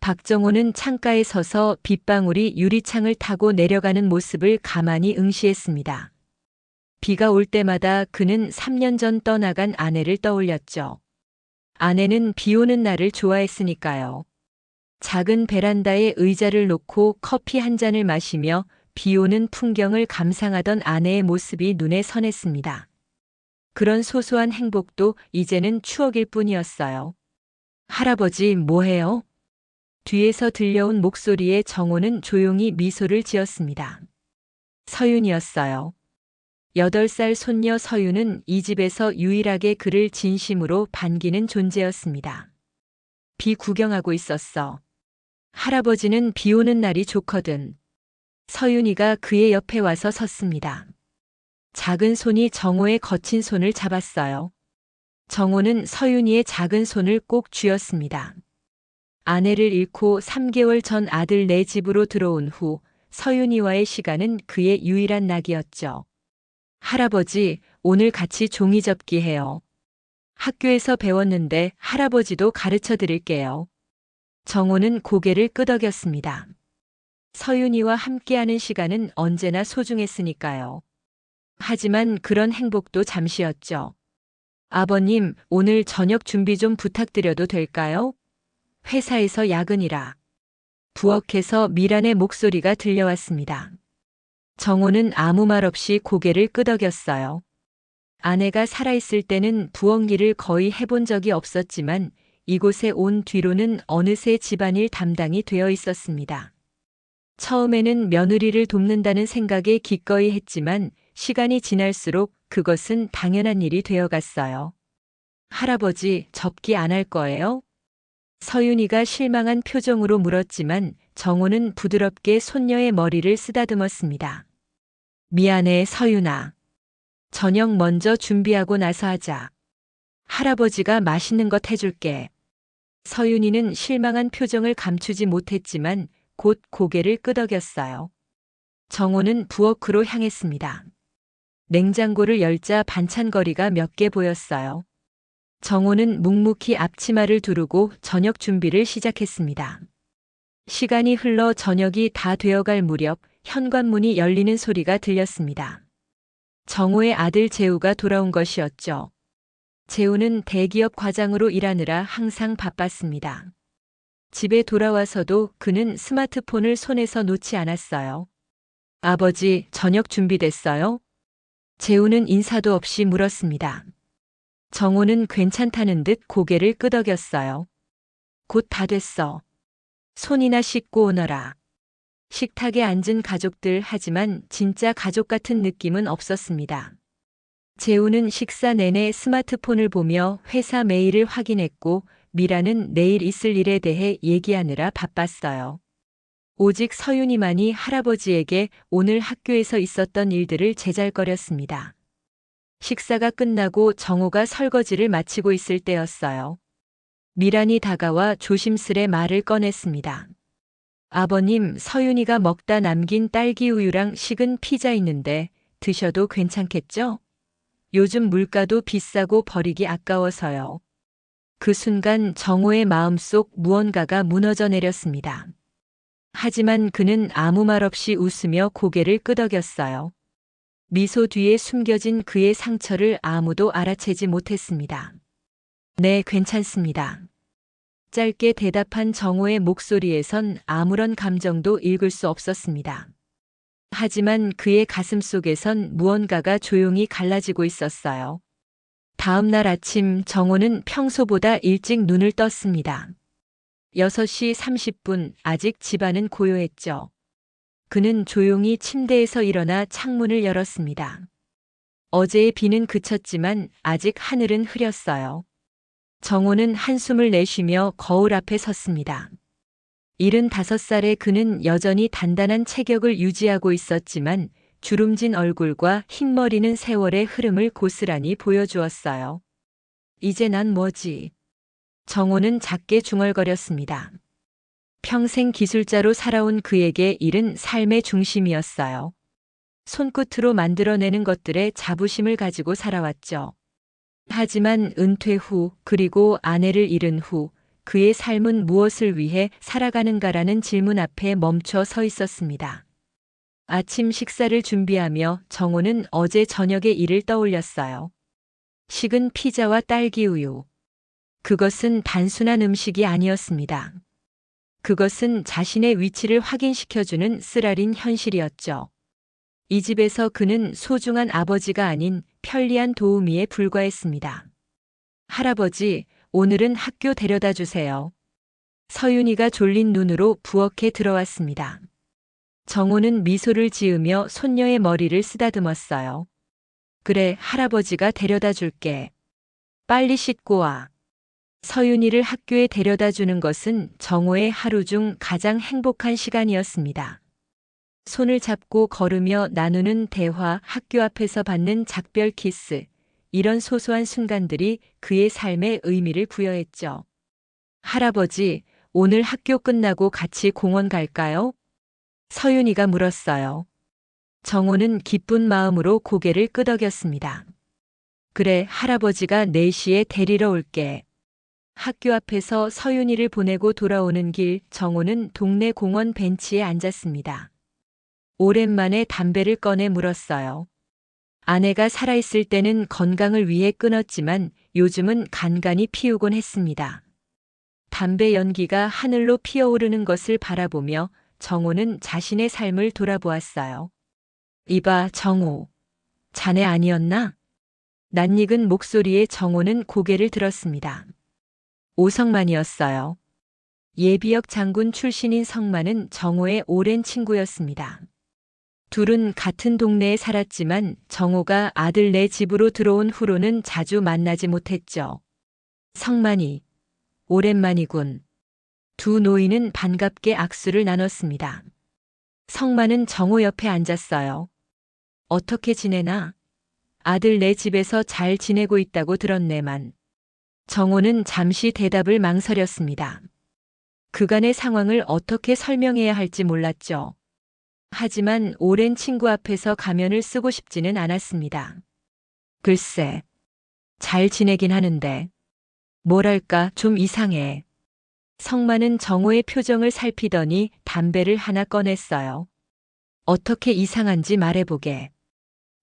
박정호는 창가에 서서 빗방울이 유리창을 타고 내려가는 모습을 가만히 응시했습니다. 비가 올 때마다 그는 3년 전 떠나간 아내를 떠올렸죠. 아내는 비 오는 날을 좋아했으니까요. 작은 베란다에 의자를 놓고 커피 한 잔을 마시며 비 오는 풍경을 감상하던 아내의 모습이 눈에 선했습니다. 그런 소소한 행복도 이제는 추억일 뿐이었어요. 할아버지 뭐해요? 뒤에서 들려온 목소리에 정호는 조용히 미소를 지었습니다. 서윤이었어요. 8살 손녀 서윤은 이 집에서 유일하게 그를 진심으로 반기는 존재였습니다. 비 구경하고 있었어. 할아버지는 비 오는 날이 좋거든. 서윤이가 그의 옆에 와서 섰습니다. 작은 손이 정호의 거친 손을 잡았어요. 정호는 서윤이의 작은 손을 꼭 쥐었습니다. 아내를 잃고 3개월 전 아들 내 집으로 들어온 후 서윤이와의 시간은 그의 유일한 낙이었죠. 할아버지, 오늘 같이 종이접기 해요. 학교에서 배웠는데 할아버지도 가르쳐 드릴게요. 정호는 고개를 끄덕였습니다. 서윤이와 함께하는 시간은 언제나 소중했으니까요. 하지만 그런 행복도 잠시였죠. 아버님, 오늘 저녁 준비 좀 부탁드려도 될까요? 회사에서 야근이라. 부엌에서 미란의 목소리가 들려왔습니다. 정호는 아무 말 없이 고개를 끄덕였어요. 아내가 살아있을 때는 부엌 일을 거의 해본 적이 없었지만 이곳에 온 뒤로는 어느새 집안일 담당이 되어 있었습니다. 처음에는 며느리를 돕는다는 생각에 기꺼이 했지만 시간이 지날수록 그것은 당연한 일이 되어갔어요. 할아버지, 접기 안 할 거예요? 서윤이가 실망한 표정으로 물었지만 정호는 부드럽게 손녀의 머리를 쓰다듬었습니다. 미안해, 서윤아. 저녁 먼저 준비하고 나서 하자. 할아버지가 맛있는 것 해줄게. 서윤이는 실망한 표정을 감추지 못했지만 곧 고개를 끄덕였어요. 정호는 부엌으로 향했습니다. 냉장고를 열자 반찬거리가 몇 개 보였어요. 정호는 묵묵히 앞치마를 두르고 저녁 준비를 시작했습니다. 시간이 흘러 저녁이 다 되어갈 무렵 현관문이 열리는 소리가 들렸습니다. 정호의 아들 재우가 돌아온 것이었죠. 재우는 대기업 과장으로 일하느라 항상 바빴습니다. 집에 돌아와서도 그는 스마트폰을 손에서 놓지 않았어요. 아버지, 저녁 준비됐어요? 재우는 인사도 없이 물었습니다. 정호는 괜찮다는 듯 고개를 끄덕였어요. 곧 다 됐어. 손이나 씻고 오너라. 식탁에 앉은 가족들 하지만 진짜 가족 같은 느낌은 없었습니다. 재우는 식사 내내 스마트폰을 보며 회사 메일을 확인했고 미라는 내일 있을 일에 대해 얘기하느라 바빴어요. 오직 서윤이만이 할아버지에게 오늘 학교에서 있었던 일들을 제잘거렸습니다. 식사가 끝나고 정호가 설거지를 마치고 있을 때였어요. 미란이 다가와 조심스레 말을 꺼냈습니다. 아버님, 서윤이가 먹다 남긴 딸기 우유랑 식은 피자 있는데 드셔도 괜찮겠죠? 요즘 물가도 비싸고 버리기 아까워서요. 그 순간 정호의 마음속 무언가가 무너져 내렸습니다. 하지만 그는 아무 말 없이 웃으며 고개를 끄덕였어요. 미소 뒤에 숨겨진 그의 상처를 아무도 알아채지 못했습니다. 네, 괜찮습니다. 짧게 대답한 정호의 목소리에선 아무런 감정도 읽을 수 없었습니다. 하지만 그의 가슴 속에선 무언가가 조용히 갈라지고 있었어요. 다음 날 아침 정호는 평소보다 일찍 눈을 떴습니다. 6시 30분, 아직 집안은 고요했죠. 그는 조용히 침대에서 일어나 창문을 열었습니다. 어제의 비는 그쳤지만 아직 하늘은 흐렸어요. 정호는 한숨을 내쉬며 거울 앞에 섰습니다. 75살의 그는 여전히 단단한 체격을 유지하고 있었지만 주름진 얼굴과 흰머리는 세월의 흐름을 고스란히 보여주었어요. 이제 난 뭐지? 정호는 작게 중얼거렸습니다. 평생 기술자로 살아온 그에게 일은 삶의 중심이었어요. 손끝으로 만들어내는 것들에 자부심을 가지고 살아왔죠. 하지만 은퇴 후 그리고 아내를 잃은 후 그의 삶은 무엇을 위해 살아가는가라는 질문 앞에 멈춰 서 있었습니다. 아침 식사를 준비하며 정호는 어제 저녁의 일을 떠올렸어요. 식은 피자와 딸기 우유. 그것은 단순한 음식이 아니었습니다. 그것은 자신의 위치를 확인시켜주는 쓰라린 현실이었죠. 이 집에서 그는 소중한 아버지가 아닌 편리한 도우미에 불과했습니다. 할아버지, 오늘은 학교 데려다 주세요. 서윤이가 졸린 눈으로 부엌에 들어왔습니다. 정호는 미소를 지으며 손녀의 머리를 쓰다듬었어요. 그래, 할아버지가 데려다 줄게. 빨리 씻고 와. 서윤이를 학교에 데려다 주는 것은 정호의 하루 중 가장 행복한 시간이었습니다. 손을 잡고 걸으며 나누는 대화, 학교 앞에서 받는 작별 키스, 이런 소소한 순간들이 그의 삶에 의미를 부여했죠. 할아버지, 오늘 학교 끝나고 같이 공원 갈까요? 서윤이가 물었어요. 정호는 기쁜 마음으로 고개를 끄덕였습니다. 그래, 할아버지가 4시에 데리러 올게. 학교 앞에서 서윤이를 보내고 돌아오는 길, 정호는 동네 공원 벤치에 앉았습니다. 오랜만에 담배를 꺼내 물었어요. 아내가 살아있을 때는 건강을 위해 끊었지만 요즘은 간간히 피우곤 했습니다. 담배 연기가 하늘로 피어오르는 것을 바라보며 정호는 자신의 삶을 돌아보았어요. 이봐, 정호. 자네 아니었나? 낯익은 목소리에 정호는 고개를 들었습니다. 오성만이었어요. 예비역 장군 출신인 성만은 정호의 오랜 친구였습니다. 둘은 같은 동네에 살았지만 정호가 아들네 집으로 들어온 후로는 자주 만나지 못했죠. 성만이, 오랜만이군. 두 노인은 반갑게 악수를 나눴습니다. 성만은 정호 옆에 앉았어요. 어떻게 지내나? 아들 내 집에서 잘 지내고 있다고 들었네만. 정호는 잠시 대답을 망설였습니다. 그간의 상황을 어떻게 설명해야 할지 몰랐죠. 하지만 오랜 친구 앞에서 가면을 쓰고 싶지는 않았습니다. 글쎄, 잘 지내긴 하는데, 뭐랄까 좀 이상해. 성만은 정호의 표정을 살피더니 담배를 하나 꺼냈어요. 어떻게 이상한지 말해보게.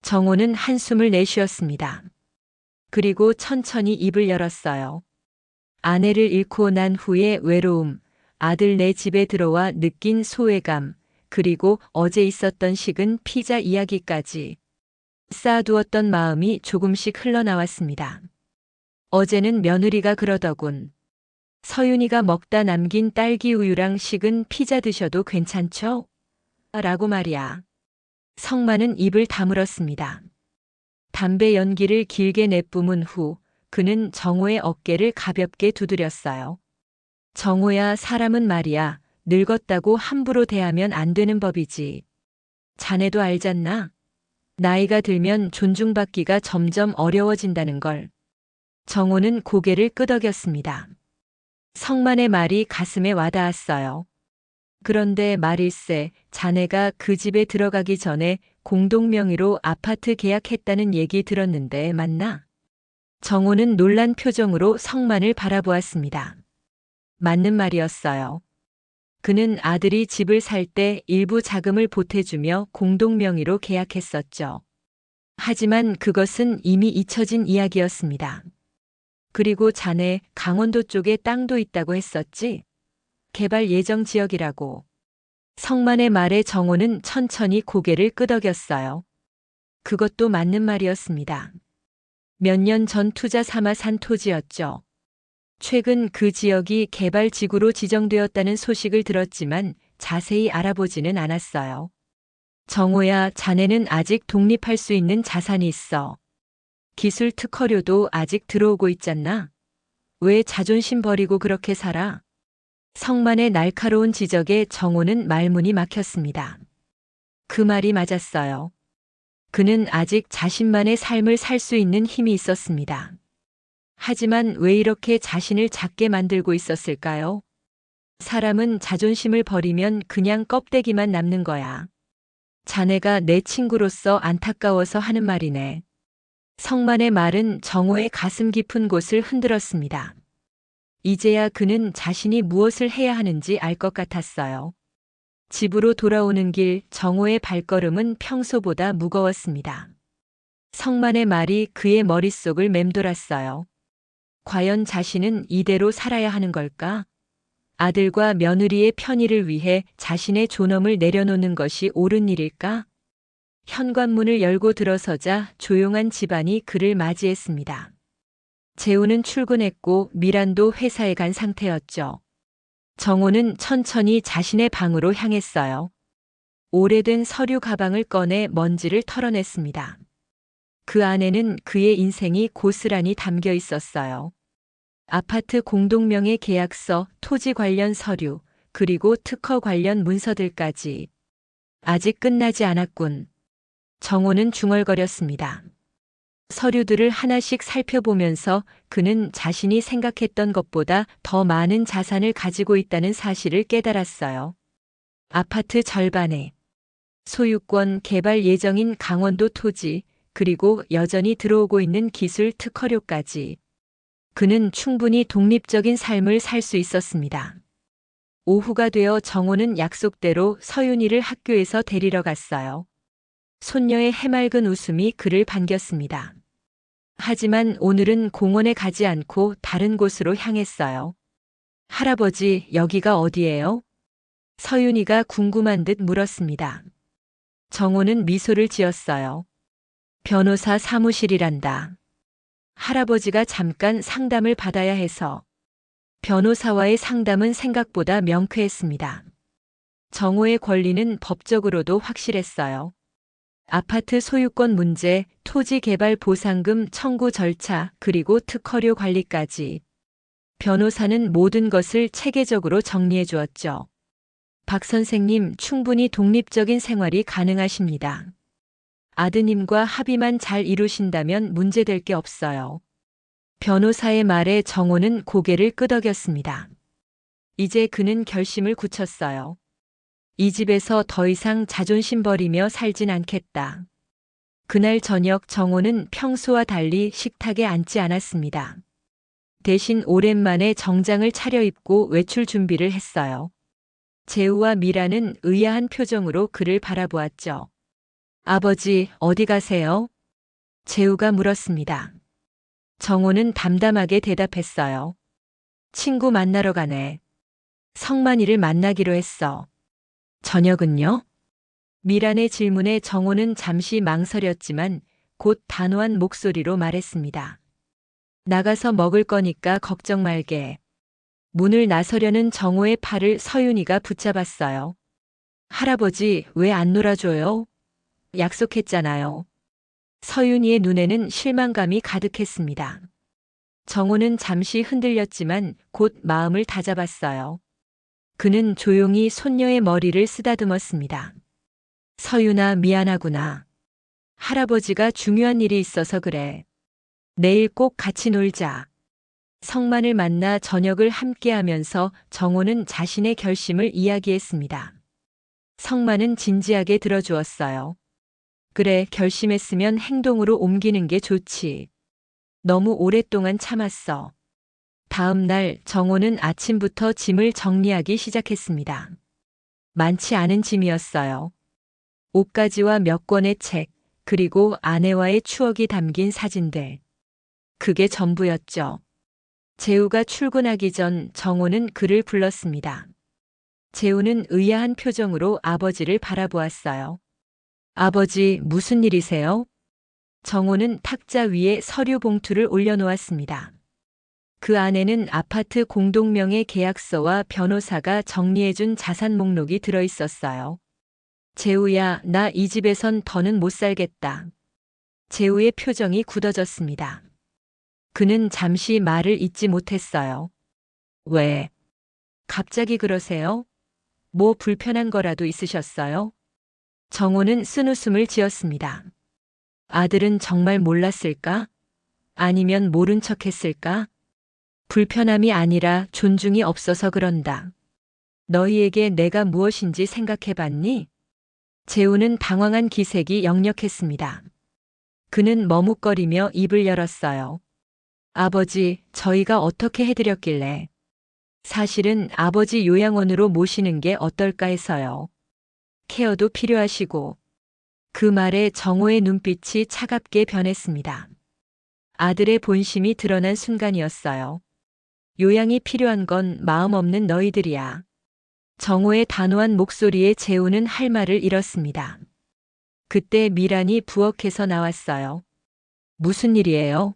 정호는 한숨을 내쉬었습니다. 그리고 천천히 입을 열었어요. 아내를 잃고 난 후의 외로움, 아들 내 집에 들어와 느낀 소외감, 그리고 어제 있었던 식은 피자 이야기까지 쌓아두었던 마음이 조금씩 흘러나왔습니다. 어제는 며느리가 그러더군. 서윤이가 먹다 남긴 딸기 우유랑 식은 피자 드셔도 괜찮죠? 라고 말이야. 성만은 입을 다물었습니다. 담배 연기를 길게 내뿜은 후 그는 정호의 어깨를 가볍게 두드렸어요. 정호야, 사람은 말이야. 늙었다고 함부로 대하면 안 되는 법이지. 자네도 알잖나? 나이가 들면 존중받기가 점점 어려워진다는 걸. 정호는 고개를 끄덕였습니다. 성만의 말이 가슴에 와닿았어요. 그런데 말일세, 자네가 그 집에 들어가기 전에 공동명의로 아파트 계약했다는 얘기 들었는데 맞나? 정호는 놀란 표정으로 성만을 바라보았습니다. 맞는 말이었어요. 그는 아들이 집을 살 때 일부 자금을 보태주며 공동명의로 계약했었죠. 하지만 그것은 이미 잊혀진 이야기였습니다. 그리고 자네 강원도 쪽에 땅도 있다고 했었지? 개발 예정 지역이라고. 성만의 말에 정호는 천천히 고개를 끄덕였어요. 그것도 맞는 말이었습니다. 몇 년 전 투자 삼아 산 토지였죠. 최근 그 지역이 개발지구로 지정되었다는 소식을 들었지만 자세히 알아보지는 않았어요. 정호야, 자네는 아직 독립할 수 있는 자산이 있어. 기술 특허료도 아직 들어오고 있잖나? 왜 자존심 버리고 그렇게 살아? 성만의 날카로운 지적에 정호는 말문이 막혔습니다. 그 말이 맞았어요. 그는 아직 자신만의 삶을 살 수 있는 힘이 있었습니다. 하지만 왜 이렇게 자신을 작게 만들고 있었을까요? 사람은 자존심을 버리면 그냥 껍데기만 남는 거야. 자네가 내 친구로서 안타까워서 하는 말이네. 성만의 말은 정호의 가슴 깊은 곳을 흔들었습니다. 이제야 그는 자신이 무엇을 해야 하는지 알 것 같았어요. 집으로 돌아오는 길 정호의 발걸음은 평소보다 무거웠습니다. 성만의 말이 그의 머릿속을 맴돌았어요. 과연 자신은 이대로 살아야 하는 걸까? 아들과 며느리의 편의를 위해 자신의 존엄을 내려놓는 것이 옳은 일일까? 현관문을 열고 들어서자 조용한 집안이 그를 맞이했습니다. 재우는 출근했고 미란도 회사에 간 상태였죠. 정호는 천천히 자신의 방으로 향했어요. 오래된 서류 가방을 꺼내 먼지를 털어냈습니다. 그 안에는 그의 인생이 고스란히 담겨 있었어요. 아파트 공동명의 계약서, 토지 관련 서류, 그리고 특허 관련 문서들까지. 아직 끝나지 않았군. 정호는 중얼거렸습니다. 서류들을 하나씩 살펴보면서 그는 자신이 생각했던 것보다 더 많은 자산을 가지고 있다는 사실을 깨달았어요. 아파트 절반에 소유권 개발 예정인 강원도 토지, 그리고 여전히 들어오고 있는 기술 특허료까지. 그는 충분히 독립적인 삶을 살 수 있었습니다. 오후가 되어 정호는 약속대로 서윤이를 학교에서 데리러 갔어요. 손녀의 해맑은 웃음이 그를 반겼습니다. 하지만 오늘은 공원에 가지 않고 다른 곳으로 향했어요. 할아버지, 여기가 어디예요? 서윤이가 궁금한 듯 물었습니다. 정호는 미소를 지었어요. 변호사 사무실이란다. 할아버지가 잠깐 상담을 받아야 해서. 변호사와의 상담은 생각보다 명쾌했습니다. 정호의 권리는 법적으로도 확실했어요. 아파트 소유권 문제, 토지 개발 보상금 청구 절차, 그리고 특허료 관리까지. 변호사는 모든 것을 체계적으로 정리해 주었죠. 박 선생님, 충분히 독립적인 생활이 가능하십니다. 아드님과 합의만 잘 이루신다면 문제될 게 없어요. 변호사의 말에 정호는 고개를 끄덕였습니다. 이제 그는 결심을 굳혔어요. 이 집에서 더 이상 자존심 버리며 살진 않겠다. 그날 저녁 정호는 평소와 달리 식탁에 앉지 않았습니다. 대신 오랜만에 정장을 차려입고 외출 준비를 했어요. 재우와 미라는 의아한 표정으로 그를 바라보았죠. 아버지, 어디 가세요? 재우가 물었습니다. 정호는 담담하게 대답했어요. 친구 만나러 가네. 성만이를 만나기로 했어. 저녁은요? 미란의 질문에 정호는 잠시 망설였지만 곧 단호한 목소리로 말했습니다. 나가서 먹을 거니까 걱정 말게. 문을 나서려는 정호의 팔을 서윤이가 붙잡았어요. 할아버지, 왜 안 놀아줘요? 약속했잖아요. 서윤이의 눈에는 실망감이 가득했습니다. 정호는 잠시 흔들렸지만 곧 마음을 다잡았어요. 그는 조용히 손녀의 머리를 쓰다듬었습니다. 서윤아, 미안하구나. 할아버지가 중요한 일이 있어서 그래. 내일 꼭 같이 놀자. 성만을 만나 저녁을 함께 하면서 정호는 자신의 결심을 이야기했습니다. 성만은 진지하게 들어주었어요. 그래, 결심했으면 행동으로 옮기는 게 좋지. 너무 오랫동안 참았어. 다음 날 정호는 아침부터 짐을 정리하기 시작했습니다. 많지 않은 짐이었어요. 옷가지와 몇 권의 책, 그리고 아내와의 추억이 담긴 사진들. 그게 전부였죠. 재우가 출근하기 전 정호는 그를 불렀습니다. 재우는 의아한 표정으로 아버지를 바라보았어요. 아버지, 무슨 일이세요? 정호는 탁자 위에 서류 봉투를 올려놓았습니다. 그 안에는 아파트 공동명의 계약서와 변호사가 정리해준 자산 목록이 들어있었어요. 재우야, 나 이 집에선 더는 못 살겠다. 재우의 표정이 굳어졌습니다. 그는 잠시 말을 잇지 못했어요. 왜? 갑자기 그러세요? 뭐 불편한 거라도 있으셨어요? 정호는 쓴웃음을 지었습니다. 아들은 정말 몰랐을까? 아니면 모른 척 했을까? 불편함이 아니라 존중이 없어서 그런다. 너희에게 내가 무엇인지 생각해봤니? 재우는 당황한 기색이 역력했습니다. 그는 머뭇거리며 입을 열었어요. 아버지, 저희가 어떻게 해드렸길래? 사실은 아버지 요양원으로 모시는 게 어떨까 해서요. 케어도 필요하시고. 그 말에 정호의 눈빛이 차갑게 변했습니다. 아들의 본심이 드러난 순간이었어요. 요양이 필요한 건 마음 없는 너희들이야. 정호의 단호한 목소리에 재우는 할 말을 잃었습니다. 그때 미란이 부엌에서 나왔어요. 무슨 일이에요?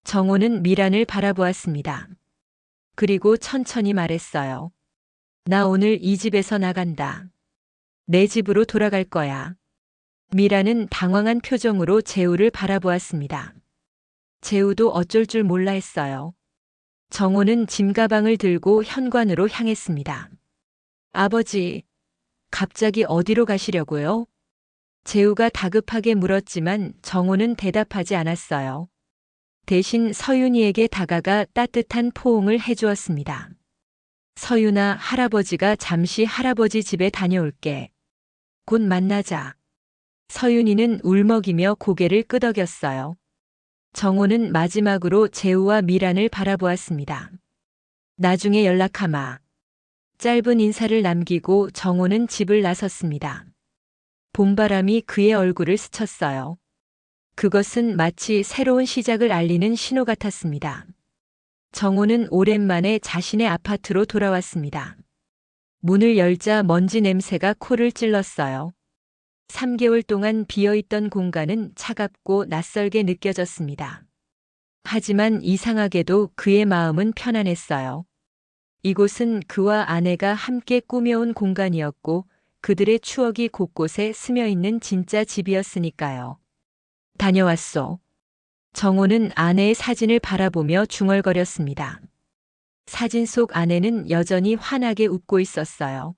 정호는 미란을 바라보았습니다. 그리고 천천히 말했어요. 나 오늘 이 집에서 나간다. 내 집으로 돌아갈 거야. 미란은 당황한 표정으로 재우를 바라보았습니다. 재우도 어쩔 줄 몰라 했어요. 정호는 짐가방을 들고 현관으로 향했습니다. 아버지, 갑자기 어디로 가시려고요? 재우가 다급하게 물었지만 정호는 대답하지 않았어요. 대신 서윤이에게 다가가 따뜻한 포옹을 해주었습니다. 서윤아, 할아버지가 잠시 할아버지 집에 다녀올게. 곧 만나자. 서윤이는 울먹이며 고개를 끄덕였어요. 정호는 마지막으로 재우와 미란을 바라보았습니다. 나중에 연락하마. 짧은 인사를 남기고 정호는 집을 나섰습니다. 봄바람이 그의 얼굴을 스쳤어요. 그것은 마치 새로운 시작을 알리는 신호 같았습니다. 정호는 오랜만에 자신의 아파트로 돌아왔습니다. 문을 열자 먼지 냄새가 코를 찔렀어요. 3개월 동안 비어있던 공간은 차갑고 낯설게 느껴졌습니다. 하지만 이상하게도 그의 마음은 편안했어요. 이곳은 그와 아내가 함께 꾸며온 공간이었고 그들의 추억이 곳곳에 스며있는 진짜 집이었으니까요. 다녀왔소. 정호는 아내의 사진을 바라보며 중얼거렸습니다. 사진 속 아내는 여전히 환하게 웃고 있었어요.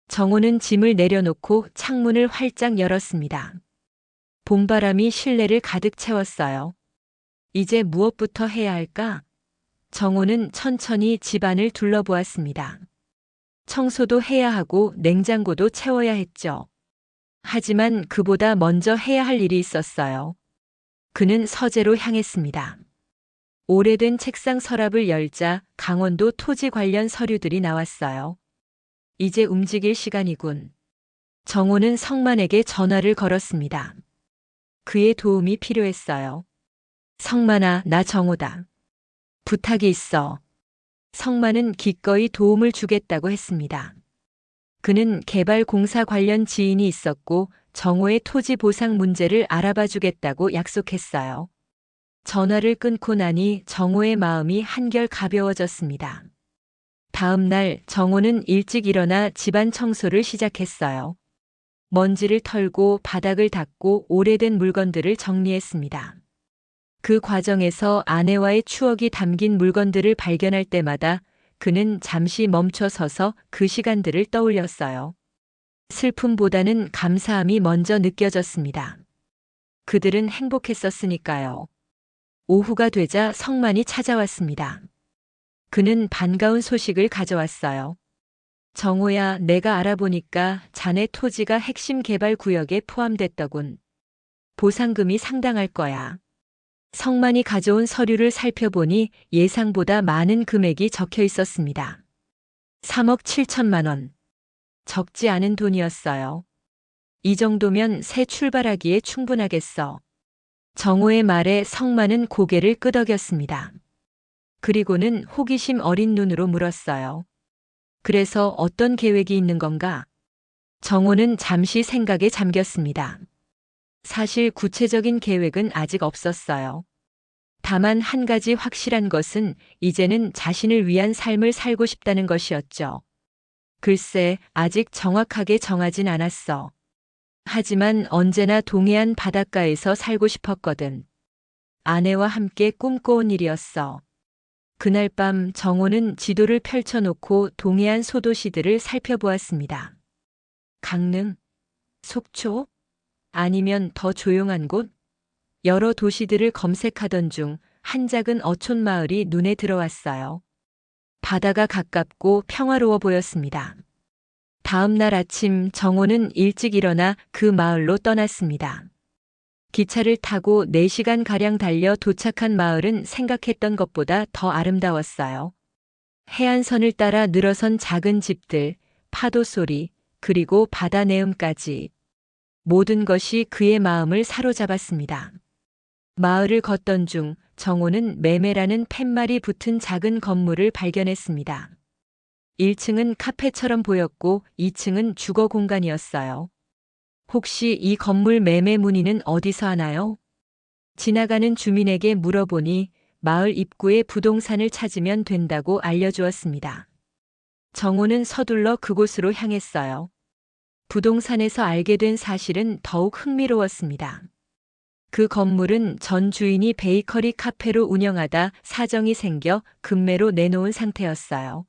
정호는 짐을 내려놓고 창문을 활짝 열었습니다. 봄바람이 실내를 가득 채웠어요. 이제 무엇부터 해야 할까? 정호는 천천히 집안을 둘러보았습니다. 청소도 해야 하고 냉장고도 채워야 했죠. 하지만 그보다 먼저 해야 할 일이 있었어요. 그는 서재로 향했습니다. 오래된 책상 서랍을 열자 강원도 토지 관련 서류들이 나왔어요. 이제 움직일 시간이군. 정호는 성만에게 전화를 걸었습니다. 그의 도움이 필요했어요. 성만아, 나 정호다. 부탁이 있어. 성만은 기꺼이 도움을 주겠다고 했습니다. 그는 개발공사 관련 지인이 있었고 정호의 토지 보상 문제를 알아봐 주겠다고 약속했어요. 전화를 끊고 나니 정호의 마음이 한결 가벼워졌습니다. 다음 날 정호는 일찍 일어나 집안 청소를 시작했어요. 먼지를 털고 바닥을 닦고 오래된 물건들을 정리했습니다. 그 과정에서 아내와의 추억이 담긴 물건들을 발견할 때마다 그는 잠시 멈춰 서서 그 시간들을 떠올렸어요. 슬픔보다는 감사함이 먼저 느껴졌습니다. 그들은 행복했었으니까요. 오후가 되자 성만이 찾아왔습니다. 그는 반가운 소식을 가져왔어요. 정호야, 내가 알아보니까 자네 토지가 핵심 개발 구역에 포함됐더군. 보상금이 상당할 거야. 성만이 가져온 서류를 살펴보니 예상보다 많은 금액이 적혀 있었습니다. 3억 7천만 원. 적지 않은 돈이었어요. 이 정도면 새 출발하기에 충분하겠어. 정호의 말에 성만은 고개를 끄덕였습니다. 그리고는 호기심 어린 눈으로 물었어요. 그래서 어떤 계획이 있는 건가? 정호는 잠시 생각에 잠겼습니다. 사실 구체적인 계획은 아직 없었어요. 다만 한 가지 확실한 것은 이제는 자신을 위한 삶을 살고 싶다는 것이었죠. 글쎄, 아직 정확하게 정하진 않았어. 하지만 언제나 동해안 바닷가에서 살고 싶었거든. 아내와 함께 꿈꿔온 일이었어. 그날 밤 정호는 지도를 펼쳐놓고 동해안 소도시들을 살펴보았습니다. 강릉, 속초, 아니면 더 조용한 곳? 여러 도시들을 검색하던 중 한 작은 어촌 마을이 눈에 들어왔어요. 바다가 가깝고 평화로워 보였습니다. 다음 날 아침 정호는 일찍 일어나 그 마을로 떠났습니다. 기차를 타고 4시간가량 달려 도착한 마을은 생각했던 것보다 더 아름다웠어요. 해안선을 따라 늘어선 작은 집들, 파도 소리, 그리고 바다 내음까지 모든 것이 그의 마음을 사로잡았습니다. 마을을 걷던 중 정호는 매매라는 팻말이 붙은 작은 건물을 발견했습니다. 1층은 카페처럼 보였고 2층은 주거 공간이었어요. 혹시 이 건물 매매 문의는 어디서 하나요? 지나가는 주민에게 물어보니 마을 입구에 부동산을 찾으면 된다고 알려주었습니다. 정호는 서둘러 그곳으로 향했어요. 부동산에서 알게 된 사실은 더욱 흥미로웠습니다. 그 건물은 전 주인이 베이커리 카페로 운영하다 사정이 생겨 급매로 내놓은 상태였어요.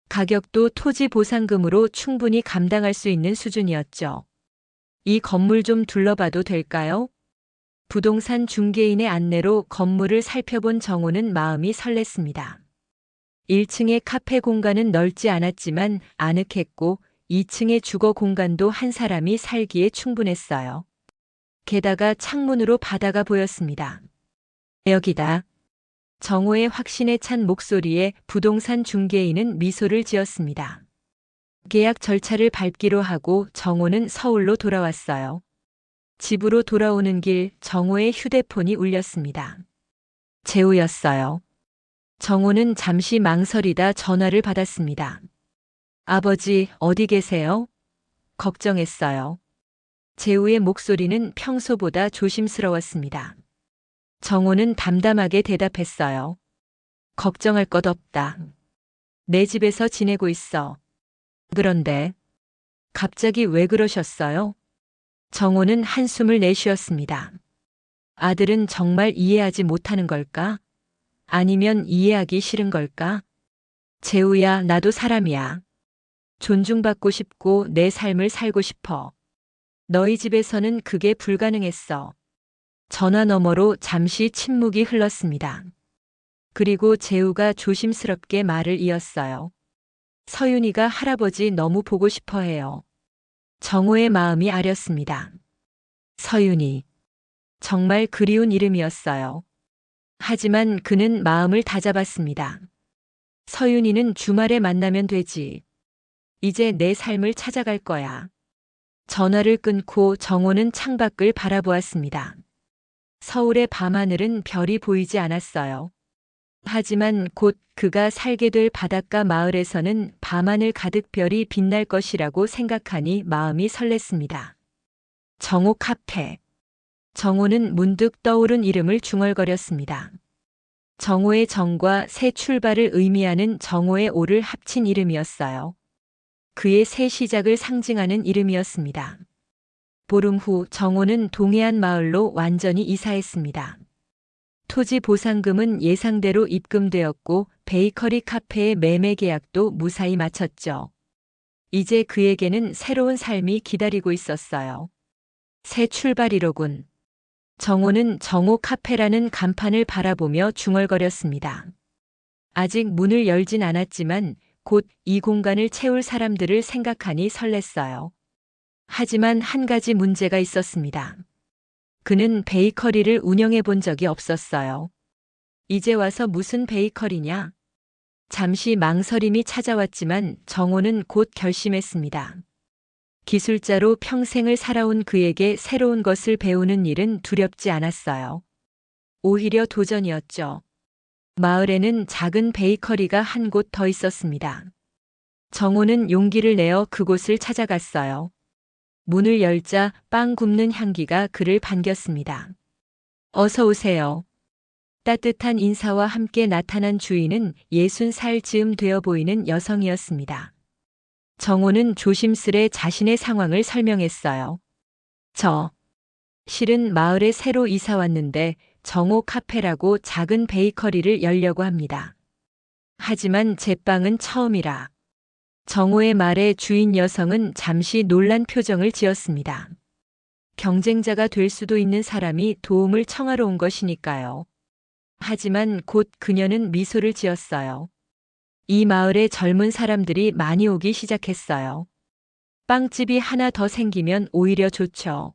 가격도 토지 보상금으로 충분히 감당할 수 있는 수준이었죠. 이 건물 좀 둘러봐도 될까요? 부동산 중개인의 안내로 건물을 살펴본 정호는 마음이 설렜습니다. 1층의 카페 공간은 넓지 않았지만 아늑했고 2층의 주거 공간도 한 사람이 살기에 충분했어요. 게다가 창문으로 바다가 보였습니다. 여기다. 정호의 확신에 찬 목소리에 부동산 중개인은 미소를 지었습니다. 계약 절차를 밟기로 하고 정호는 서울로 돌아왔어요. 집으로 돌아오는 길 정호의 휴대폰이 울렸습니다. 재우였어요. 정호는 잠시 망설이다 전화를 받았습니다. 아버지, 어디 계세요? 걱정했어요. 재우의 목소리는 평소보다 조심스러웠습니다. 정호는 담담하게 대답했어요. 걱정할 것 없다. 내 집에서 지내고 있어. 그런데 갑자기 왜 그러셨어요? 정호는 한숨을 내쉬었습니다. 아들은 정말 이해하지 못하는 걸까? 아니면 이해하기 싫은 걸까? 재우야, 나도 사람이야. 존중받고 싶고 내 삶을 살고 싶어. 너희 집에서는 그게 불가능했어. 전화 너머로 잠시 침묵이 흘렀습니다. 그리고 재우가 조심스럽게 말을 이었어요. 서윤이가 할아버지 너무 보고 싶어 해요. 정호의 마음이 아렸습니다. 서윤이. 정말 그리운 이름이었어요. 하지만 그는 마음을 다잡았습니다. 서윤이는 주말에 만나면 되지. 이제 내 삶을 찾아갈 거야. 전화를 끊고 정호는 창밖을 바라보았습니다. 서울의 밤하늘은 별이 보이지 않았어요. 하지만 곧 그가 살게 될 바닷가 마을에서는 밤하늘 가득 별이 빛날 것이라고 생각하니 마음이 설렜습니다. 정호 카페. 정호는 문득 떠오른 이름을 중얼거렸습니다. 정호의 정과 새 출발을 의미하는 정호의 오를 합친 이름이었어요. 그의 새 시작을 상징하는 이름이었습니다. 보름 후 정호는 동해안 마을로 완전히 이사했습니다. 토지 보상금은 예상대로 입금되었고 베이커리 카페의 매매 계약도 무사히 마쳤죠. 이제 그에게는 새로운 삶이 기다리고 있었어요. 새 출발이로군. 정호는 정호 카페라는 간판을 바라보며 중얼거렸습니다. 아직 문을 열진 않았지만 곧 이 공간을 채울 사람들을 생각하니 설렜어요. 하지만 한 가지 문제가 있었습니다. 그는 베이커리를 운영해 본 적이 없었어요. 이제 와서 무슨 베이커리냐? 잠시 망설임이 찾아왔지만 정호는 곧 결심했습니다. 기술자로 평생을 살아온 그에게 새로운 것을 배우는 일은 두렵지 않았어요. 오히려 도전이었죠. 마을에는 작은 베이커리가 한 곳 더 있었습니다. 정호는 용기를 내어 그곳을 찾아갔어요. 문을 열자 빵 굽는 향기가 그를 반겼습니다. 어서 오세요. 따뜻한 인사와 함께 나타난 주인은 60살 즈음 되어 보이는 여성이었습니다. 정호는 조심스레 자신의 상황을 설명했어요. 실은 마을에 새로 이사 왔는데 정호 카페라고 작은 베이커리를 열려고 합니다. 하지만 제 빵은 처음이라. 정호의 말에 주인 여성은 잠시 놀란 표정을 지었습니다. 경쟁자가 될 수도 있는 사람이 도움을 청하러 온 것이니까요. 하지만 곧 그녀는 미소를 지었어요. 이 마을에 젊은 사람들이 많이 오기 시작했어요. 빵집이 하나 더 생기면 오히려 좋죠.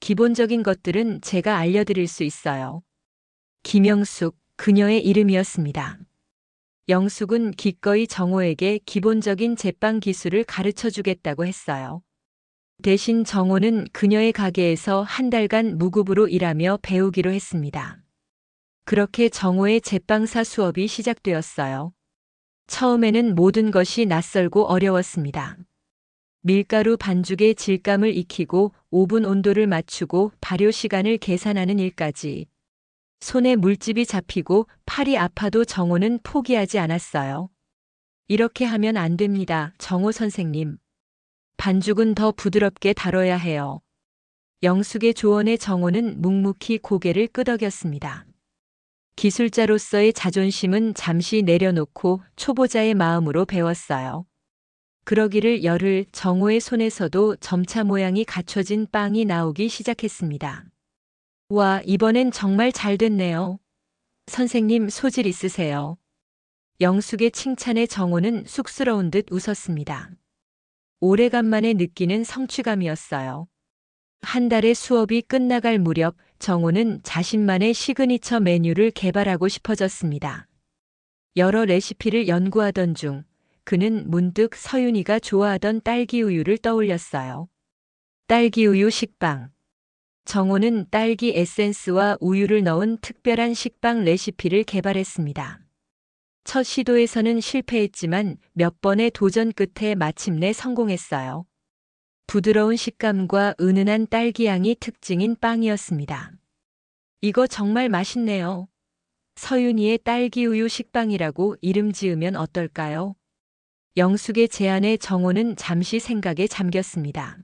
기본적인 것들은 제가 알려드릴 수 있어요. 김영숙, 그녀의 이름이었습니다. 영숙은 기꺼이 정호에게 기본적인 제빵 기술을 가르쳐 주겠다고 했어요. 대신 정호는 그녀의 가게에서 한 달간 무급으로 일하며 배우기로 했습니다. 그렇게 정호의 제빵사 수업이 시작되었어요. 처음에는 모든 것이 낯설고 어려웠습니다. 밀가루 반죽의 질감을 익히고 오븐 온도를 맞추고 발효 시간을 계산하는 일까지. 손에 물집이 잡히고 팔이 아파도 정호는 포기하지 않았어요. 이렇게 하면 안 됩니다, 정호 선생님. 반죽은 더 부드럽게 다뤄야 해요. 영숙의 조언에 정호는 묵묵히 고개를 끄덕였습니다. 기술자로서의 자존심은 잠시 내려놓고 초보자의 마음으로 배웠어요. 그러기를 열흘 정호의 손에서도 점차 모양이 갖춰진 빵이 나오기 시작했습니다. 와, 이번엔 정말 잘 됐네요. 선생님 소질 있으세요. 영숙의 칭찬에 정호는 쑥스러운 듯 웃었습니다. 오래간만에 느끼는 성취감이었어요. 한 달의 수업이 끝나갈 무렵 정호는 자신만의 시그니처 메뉴를 개발하고 싶어졌습니다. 여러 레시피를 연구하던 중 그는 문득 서윤이가 좋아하던 딸기 우유를 떠올렸어요. 딸기 우유 식빵. 정호는 딸기 에센스와 우유를 넣은 특별한 식빵 레시피를 개발했습니다. 첫 시도에서는 실패했지만 몇 번의 도전 끝에 마침내 성공했어요. 부드러운 식감과 은은한 딸기향이 특징인 빵이었습니다. 이거 정말 맛있네요. 서윤이의 딸기 우유 식빵이라고 이름 지으면 어떨까요? 영숙의 제안에 정호는 잠시 생각에 잠겼습니다.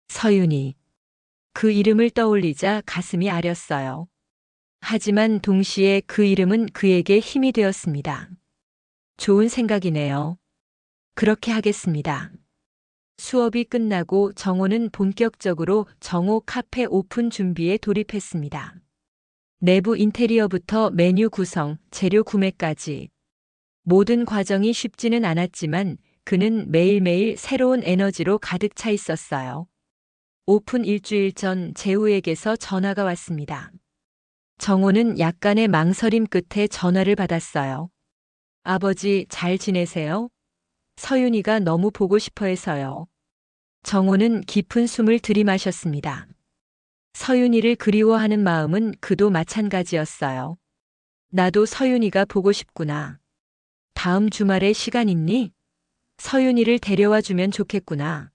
서윤이. 그 이름을 떠올리자 가슴이 아렸어요. 하지만 동시에 그 이름은 그에게 힘이 되었습니다. 좋은 생각이네요. 그렇게 하겠습니다. 수업이 끝나고 정호는 본격적으로 정호 카페 오픈 준비에 돌입했습니다. 내부 인테리어부터 메뉴 구성, 재료 구매까지. 모든 과정이 쉽지는 않았지만 그는 매일매일 새로운 에너지로 가득 차 있었어요. 오픈 일주일 전 재우에게서 전화가 왔습니다. 정호는 약간의 망설임 끝에 전화를 받았어요. 아버지 잘 지내세요? 서윤이가 너무 보고 싶어 해서요. 정호는 깊은 숨을 들이마셨습니다. 서윤이를 그리워하는 마음은 그도 마찬가지였어요. 나도 서윤이가 보고 싶구나. 다음 주말에 시간 있니? 서윤이를 데려와 주면 좋겠구나.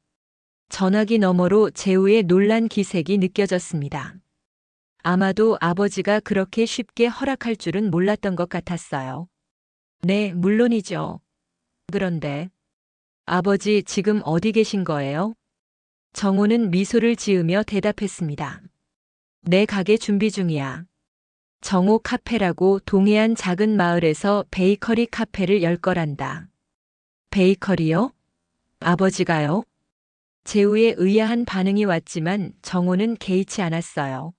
전화기 너머로 재우의 놀란 기색이 느껴졌습니다. 아마도 아버지가 그렇게 쉽게 허락할 줄은 몰랐던 것 같았어요. 네, 물론이죠. 그런데 아버지 지금 어디 계신 거예요? 정호는 미소를 지으며 대답했습니다. 내 가게 준비 중이야. 정호 카페라고 동해안 작은 마을에서 베이커리 카페를 열 거란다. 베이커리요? 아버지가요? 재우의 의아한 반응이 왔지만 정호는 개의치 않았어요.